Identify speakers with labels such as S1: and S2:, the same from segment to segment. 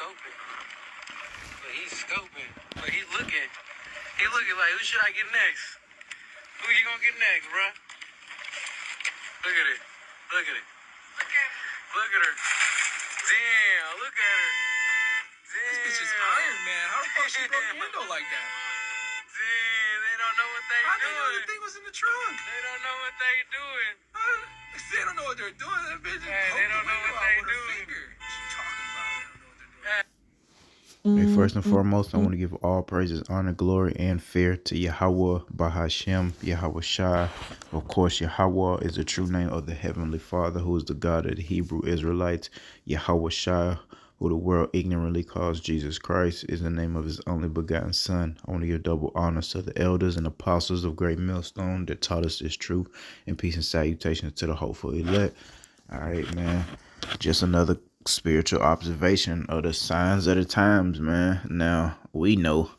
S1: scoping. But he's scoping. But he's looking. He looking like, who should I get next? Who you gonna get next, bruh? Look at it. Look at it. Look at her. Damn, look at her. Damn.
S2: This bitch is Iron Man. How the fuck she broke the window like that?
S1: Damn, they don't know what they
S2: I
S1: doing.
S2: didn't know the thing was in the trunk.
S1: They don't know what they doing.
S2: They don't know what they're doing. That bitch just
S1: They don't know what they doing.
S2: What you talking about? They don't know what they're doing.
S3: Hey, first and foremost, I want to give all praises, honor, glory, and fear to Yahweh, Bahashem, Yahweh Shai. Of course, Yahweh is the true name of the Heavenly Father, who is the God of the Hebrew Israelites. Yahweh Shai, who the world ignorantly calls Jesus Christ, is the name of his only begotten Son. I want to give double honors to the elders and apostles of Great Millstone that taught us this truth, and peace and salutations to the hopeful elect. All right, man. Just another spiritual observation of the signs of the times, man. Now, we know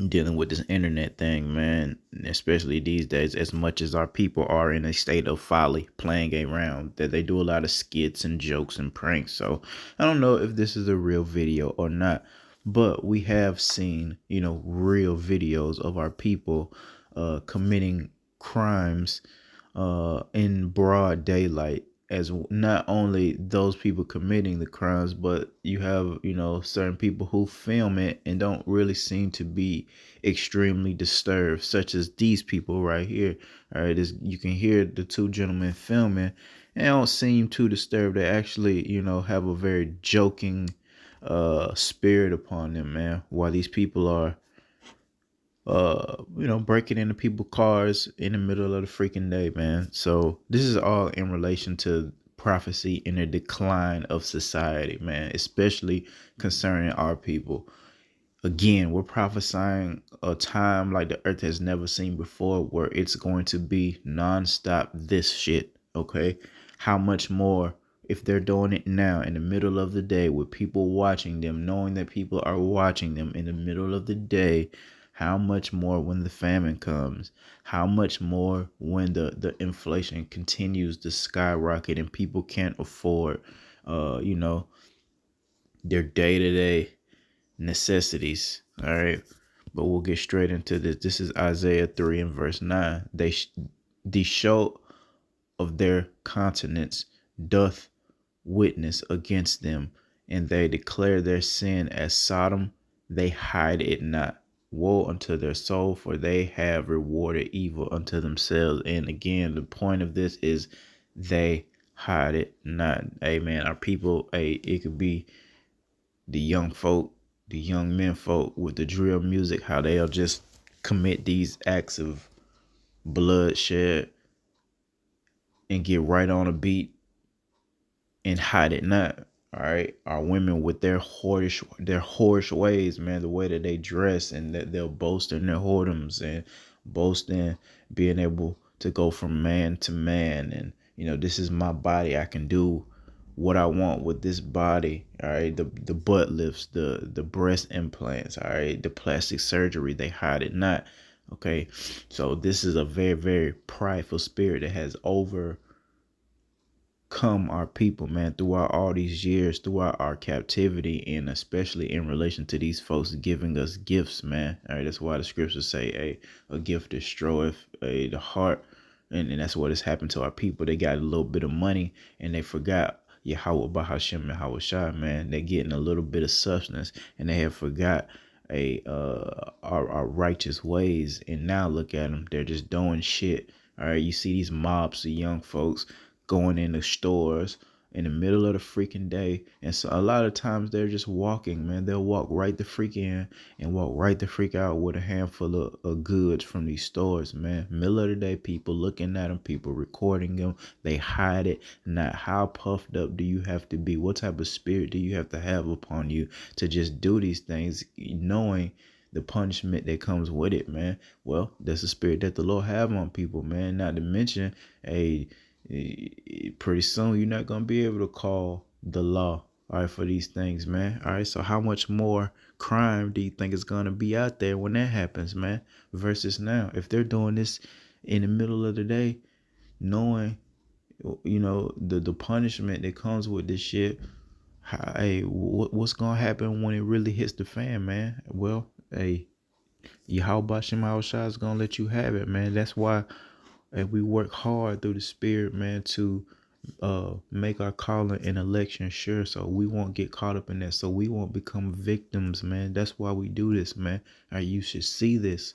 S3: dealing with this internet thing, man, especially these days, as much as our people are in a state of folly playing around, that they do a lot of skits and jokes and pranks. So I don't know if this is a real video or not, but we have seen, real videos of our people committing crimes in broad daylight, as not only those people committing the crimes, but you have, certain people who film it and don't really seem to be extremely disturbed, such as these people right here. All right, you can hear the two gentlemen filming and don't seem too disturbed. They actually, have a very joking spirit upon them, man, while these people are breaking into people's cars in the middle of the freaking day, man. So this is all in relation to prophecy and the decline of society, man, especially concerning our people. Again, we're prophesying a time like the earth has never seen before, where it's going to be nonstop this shit, okay? How much more if they're doing it now in the middle of the day with people watching them, knowing that people are watching them in the middle of the day? How much more when the famine comes? How much more when the inflation continues to skyrocket and people can't afford, their day-to-day necessities? All right. But we'll get straight into this. This is Isaiah 3 and verse 9. The show of their countenance doth witness against them, and they declare their sin as Sodom. They hide it not. Woe unto their soul, for they have rewarded evil unto themselves. And again, the point of this is they hide it not. Amen. Our people, it could be the young folk, the young men folk with the drill music, how they'll just commit these acts of bloodshed and get right on a beat and hide it not. All right, our women with their whorish ways, man, the way that they dress, and that they'll boast in their whoredoms and boast in being able to go from man to man, and this is my body. I can do what I want with this body. All right, the butt lifts, the breast implants, all right, the plastic surgery, they hide it not. Okay, so this is a very, very prideful spirit that has overcome our people, man, throughout all these years, throughout our captivity, and especially in relation to these folks giving us gifts, man. All right, that's why the scriptures say a gift destroyeth the heart, and that's what has happened to our people. They got a little bit of money and they forgot Yahweh Bahashem, Yahweh Shai, man. They're getting a little bit of substance and they have forgot our righteous ways, and now look at them, they're just doing shit. All right, you see these mobs of young folks going into stores in the middle of the freaking day, and so a lot of times they're just walking, man. They'll walk right the freak in and walk right the freak out with a handful of goods from these stores, man. Middle of the day, people looking at them, people recording them. They hide it not. How puffed up do you have to be? What type of spirit do you have to have upon you to just do these things, knowing the punishment that comes with it, man? Well, that's the spirit that the Lord have on people, man. Not to mention, pretty soon you're not going to be able to call the law, all right, for these things, man. All right, so how much more crime do you think is going to be out there when that happens, man, versus now? If they're doing this in the middle of the day, knowing the punishment that comes with this shit, Hey, what's gonna happen when it really hits the fan, man? Well, hey, Yahweh Shema Shai is gonna let you have it, man. That's why we work hard through the Spirit, man, to make our calling and election sure, so we won't get caught up in that, so we won't become victims, man. That's why we do this, man. All right, you should see this.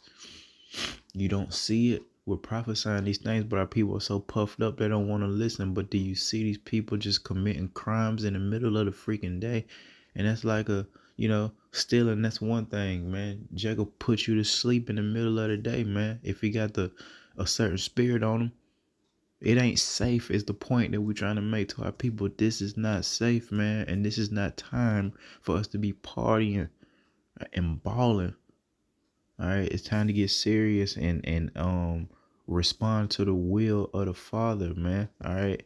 S3: You don't see it. We're prophesying these things, but our people are so puffed up they don't want to listen. But do you see these people just committing crimes in the middle of the freaking day? And that's like stealing. That's one thing, man. Jack will put you to sleep in the middle of the day, man. If he got a certain spirit on him, it ain't safe is the point that we're trying to make to our people. This is not safe, man. And this is not time for us to be partying and balling. All right, it's time to get serious and respond to the will of the Father, man. All right.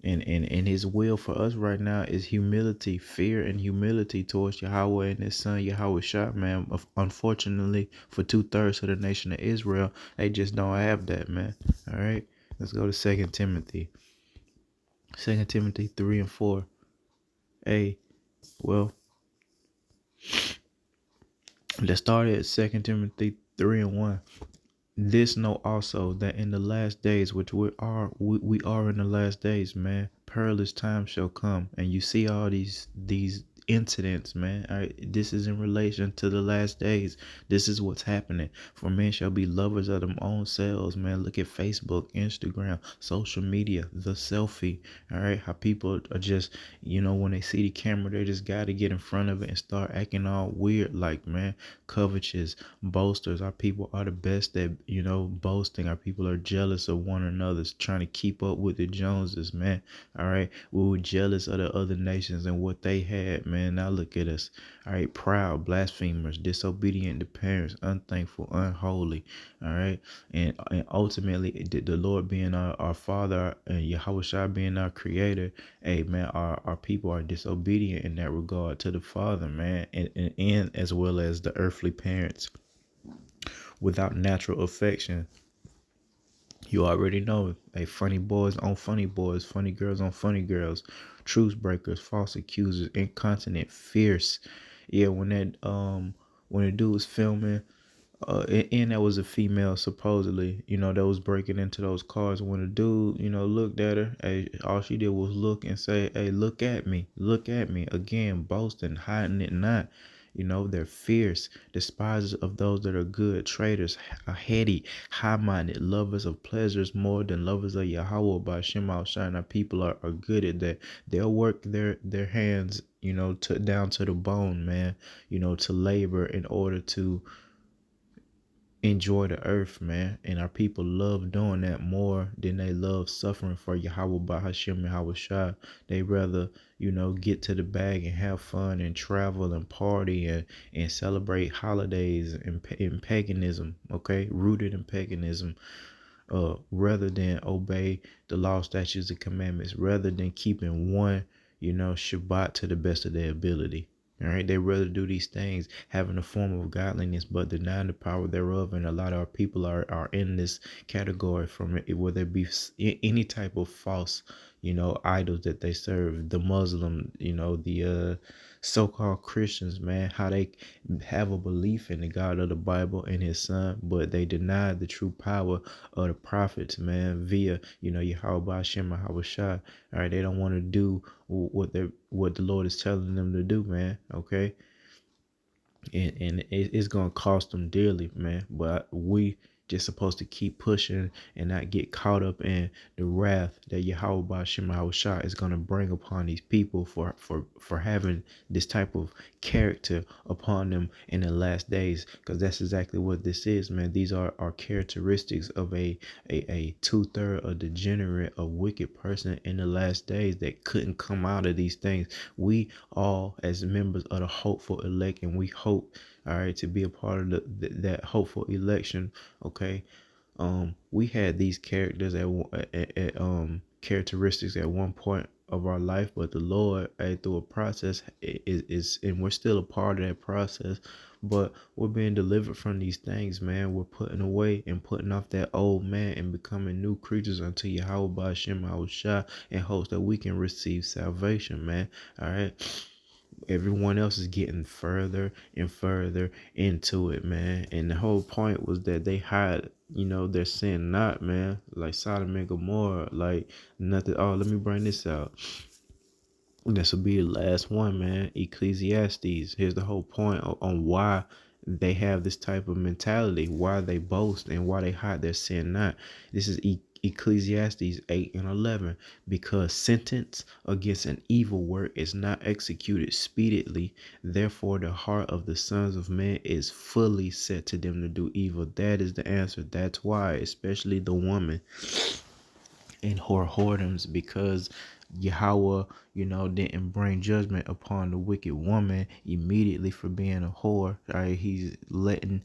S3: And his will for us right now is humility, fear and humility towards Yahweh and his son Yahweh Shai, man. Unfortunately, for 2/3 of the nation of Israel, they just don't have that, man. All right. Let's go to 2 Timothy. 2 Timothy 3 and 4. Hey, well, let's start at 2 Timothy 3 and 1. This know also that in the last days, which we are in the last days, man, perilous times shall come. And you see all these incidents, man. All right, this is in relation to the last days. This is what's happening. For men shall be lovers of them own selves, man. Look at Facebook, Instagram, social media, the selfie. All right, how people are just, when they see the camera, they just got to get in front of it and start acting all weird, like, man, covetous, boasters. Our people are the best at, boasting. Our people are jealous of one another, trying to keep up with the Joneses, man. All right, we were jealous of the other nations and what they had, man. Now look at us. All right, proud, blasphemers, disobedient to parents, unthankful, unholy. All right, and ultimately the Lord being our Father and Yahweh Shai being our Creator. Hey, man, our people are disobedient in that regard to the Father, man, and as well as the earthly parents, without natural affection. You already know, hey, funny boys on funny boys, funny girls on funny girls, truce breakers, false accusers, incontinent, fierce. Yeah, when the dude was filming, and that was a female supposedly, that was breaking into those cars. When the dude, looked at her, hey, all she did was look and say, hey, look at me, again, boasting, hiding it not. They're fierce, despisers of those that are good, traitors, heady, high-minded, lovers of pleasures more than lovers of Yahweh by Shema Shai. Our people are good at that. They'll work their hands, down to the bone, man, to labor in order to enjoy the earth, man. And our people love doing that more than they love suffering for Yahweh by Hashem Yahweh Shai. They rather, get to the bag and have fun and travel and party and celebrate holidays in paganism, okay? Rooted in paganism, rather than obey the law, statutes, and commandments, rather than keeping one, Shabbat to the best of their ability. All right, they rather do these things having a form of godliness but denying the power thereof. And a lot of our people are in this category, from it, whether it be any type of false, idols that they serve. The Muslim, the so-called Christians, man, how they have a belief in the God of the Bible and his son, but they deny the true power of the prophets, man, via, Yahweh Hashem, Yahweh Shai. All right, they don't want to do what the Lord is telling them to do, man. Okay, and it's gonna cost them dearly, man. But we just supposed to keep pushing and not get caught up in the wrath that Yahweh Shema Shai is gonna bring upon these people for having this type of character upon them in the last days. Because that's exactly what this is, man. These are characteristics of a 2/3 of degenerate, a wicked person in the last days that couldn't come out of these things. We all, as members of the hopeful elect, and we hope, all right, to be a part of that hopeful election. Okay, we had these characters characteristics at one point of our life, but the Lord, through a process, is, and we're still a part of that process. But we're being delivered from these things, man. We're putting away and putting off that old man and becoming new creatures unto Yahweh Ba'Shem Yahushua, in hopes that we can receive salvation, man. All right. Everyone else is getting further and further into it, man. And the whole point was that they hide, their sin not, man. Like Sodom and Gomorrah, like nothing. Oh, let me bring this out. This will be the last one, man. Ecclesiastes. Here's the whole point on why they have this type of mentality, why they boast, and why they hide their sin not. This is Ecclesiastes 8 and 11. Because sentence against an evil work is not executed speedily, therefore the heart of the sons of men is fully set to them to do evil. That is the answer. That's why, especially the woman in her whoredoms, because Yahweh, didn't bring judgment upon the wicked woman immediately for being a whore. Right? He's letting,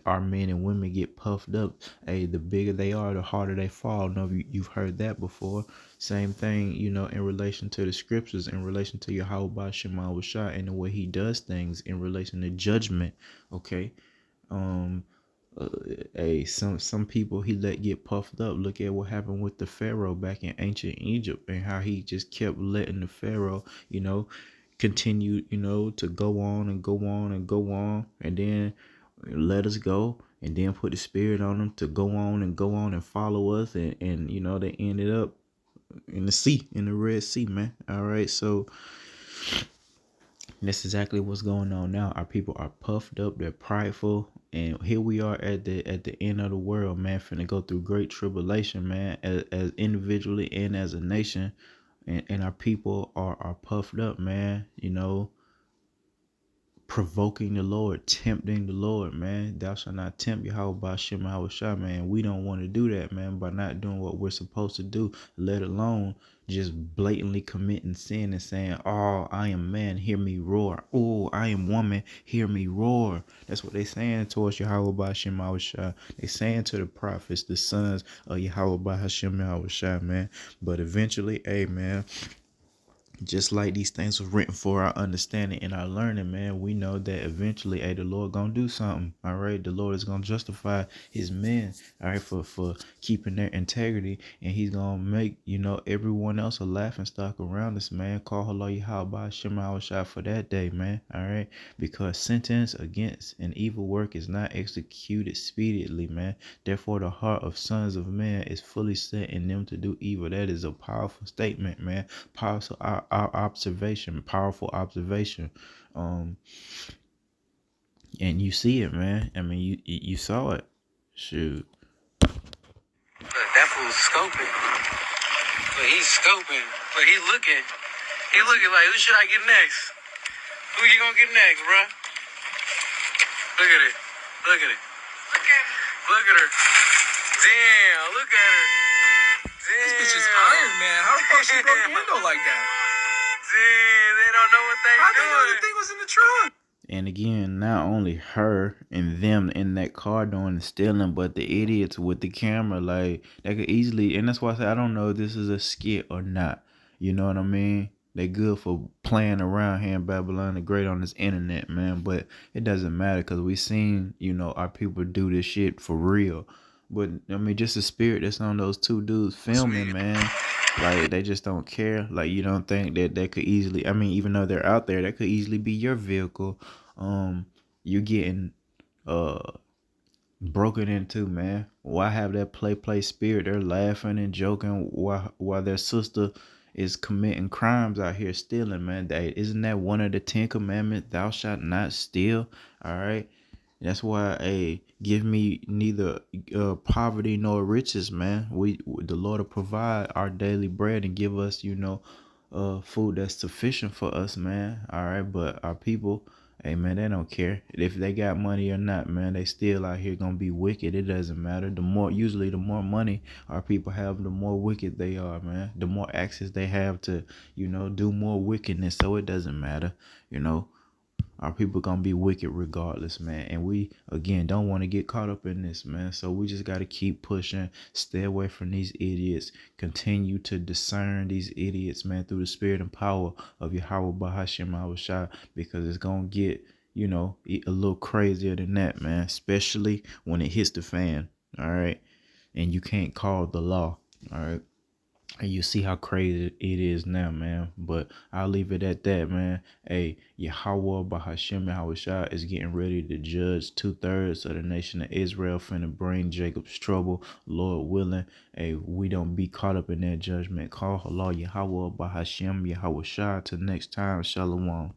S3: our men and women get puffed up. Hey, the bigger they are, the harder they fall. No, you've heard that before. Same thing, in relation to the scriptures, in relation to Yahweh Ba'Shem Yahushua and the way he does things in relation to judgment. Okay. Some people he let get puffed up. Look at what happened with the Pharaoh back in ancient Egypt, and how he just kept letting the Pharaoh, continue, to go on and go on and go on, and then let us go, and then put the spirit on them to go on and follow us, and they ended up in the sea, in the Red Sea, man. All right, so that's exactly what's going on now. Our people are puffed up, they're prideful, and here we are at the end of the world, man, finna go through great tribulation, man, as individually and as a nation, and our people are puffed up, man, provoking the Lord, tempting the Lord, man. Thou shalt not tempt Yahweh Ba'Shem Yahushua, man. We don't want to do that, man, by not doing what we're supposed to do, let alone just blatantly committing sin and saying, oh, I am man, hear me roar. Oh, I am woman, hear me roar. That's what they saying towards Yahweh Ba'Shem Yahushua. They saying to the prophets, the sons of Yahweh Ba'Shem Yahushua, man. But eventually, hey, man, just like these things were written for our understanding and our learning, man, we know that eventually, the Lord gonna do something. All right, the Lord is gonna justify his men, all right, for keeping their integrity, and he's gonna make everyone else a laughing stock around us, man. Call Halo Yahweh Shema Shah for that day, man. All right, because sentence against an evil work is not executed speedily, man. Therefore, the heart of sons of men is fully set in them to do evil. That is a powerful statement, man. Powerful. Our observation, powerful observation, and you see it, man. I mean, you saw it. Shoot.
S1: Look, that fool's scoping. Look, he's scoping. Look, he looking. He looking like, who should I get next? Who you gonna get next, bruh? Look at it. Look at it. Look at her. Damn, look at her. Damn.
S2: This bitch is Iron Man. How the fuck she broke the window like that?
S1: Damn, they don't know what they
S2: How
S1: doing.
S2: they know the thing was in the trunk?
S3: And again, not only her and them in that car doing the stealing, but the idiots with the camera, like, they could easily, and that's why I say I don't know if this is a skit or not. You know what I mean? They good for playing around here in Babylon the Great on this internet, man. But it doesn't matter, because we seen, our people do this shit for real. But I mean, just the spirit that's on those two dudes filming, man. Like, they just don't care. Like, you don't think that they could easily, I mean, even though they're out there, that could easily be your vehicle. You're getting broken into, man. Why have that play spirit? They're laughing and joking while their sister is committing crimes out here, stealing, man. Isn't that one of the 10 commandments? Thou shalt not steal. All right. That's why, give me neither poverty nor riches, man. The Lord will provide our daily bread and give us, food that's sufficient for us, man. All right, but our people, hey, man, they don't care if they got money or not, man. They still out here gonna be wicked. It doesn't matter. The more money our people have, the more wicked they are, man. The more access they have to, do more wickedness. So it doesn't matter, Our people gonna be wicked regardless, man. And we again don't want to get caught up in this, man. So we just gotta keep pushing, stay away from these idiots, continue to discern these idiots, man, through the spirit and power of Yahweh Bahashim Yahushua, because it's gonna get, you know, a little crazier than that, man. Especially when it hits the fan. All right. And you can't call the law. All right. And you see how crazy it is now, man. But I'll leave it at that, man. Hey, Yahweh Bahashim Yahushua is getting ready to judge 2/3 of the nation of Israel, finna bring Jacob's trouble, Lord willing. Hey, we don't be caught up in that judgment. Call Allah Yahweh Bahashim Yahushua. Till next time, Shalom.